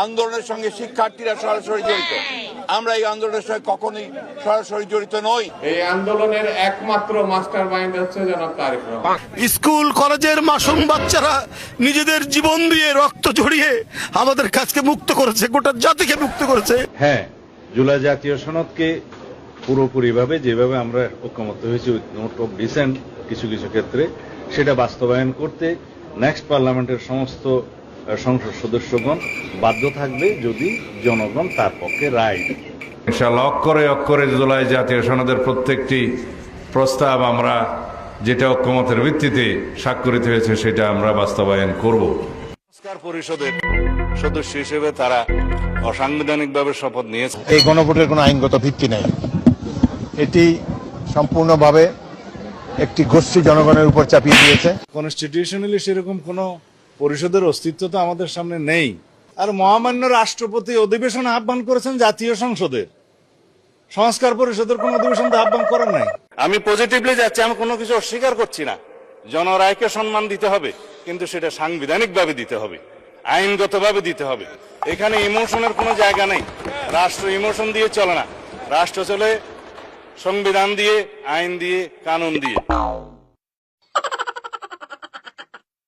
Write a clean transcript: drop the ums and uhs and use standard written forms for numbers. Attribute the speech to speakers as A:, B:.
A: আন্দোলনের সঙ্গে শিক্ষার্থীরা সরাসরি জড়িত। আমরা এই আন্দোলনের সঙ্গে কখনোই সরাসরি জড়িত নই।
B: এই আন্দোলনের একমাত্র মাস্টার মাইন্ড হচ্ছে জনাব তারেক রহমান।
C: স্কুল কলেজের মাসুম বাচ্চারা নিজেদের জীবন দিয়ে রক্ত ঝরিয়ে আমাদের কাজকে মুক্ত করেছে, গোটা জাতিকে মুক্ত করেছে।
D: হ্যাঁ, জুলাই জাতীয় সনদকে পুরোপুরিভাবে যেভাবে আমরা ঐক্যমত্য হয়েছি উইথ নোট অফ ডিসেন্ট কিছু কিছু ক্ষেত্রে সেটা বাস্তবায়ন করতে নেক্সট পার্লামেন্টের সমস্ত সংসদ সদস্যগণ বাধ্য থাকবে যদি জনগণ তার পক্ষে রায় দেয়।
E: ইনশাআল্লাহ অক্ষরে অক্ষরে জুলাই জাতীয় সনদের প্রত্যেকটি প্রস্তাব আমরা যেটা ঐক্যমতের ভিত্তিতে স্বাক্ষরিত হয়েছে সেটা আমরা বাস্তবায়ন করব।
F: সংস্কার পরিষদের সদস্য হিসেবে তারা অসাংবিধানিকভাবে শপথ নিয়েছে।
G: এই গণভোটের কোনো আইনগত ভিত্তি নেই। এটি সম্পূর্ণভাবে একটি গোষ্ঠী জনগণের উপর চাপিয়ে দিয়েছে।
H: কনস্টিটিউশনালি সেরকম কোনো পরিষদের অস্তিত্ব তো আমাদের সামনে নেই। আর মহামান্য রাষ্ট্রপতি অধিবেশন আহ্বান করেছেন জাতীয় সংসদের, সংস্কার পরিষদের কোন অধিবেশন আহ্বান করেন নাই।
F: আমি পজিটিভলি যাচ্ছি, আমি কোনো কিছু অস্বীকার করছি না। জনরায়কে সম্মান দিতে হবে, কিন্তু সেটা সাংবিধানিকভাবে দিতে হবে, আইনগতভাবে দিতে হবে। এখানে ইমোশনের কোনো জায়গা নেই। রাষ্ট্র ইমোশন দিয়ে চলে না, রাষ্ট্র চলে সংবিধান দিয়ে, আইন দিয়ে, কানুন দিয়ে।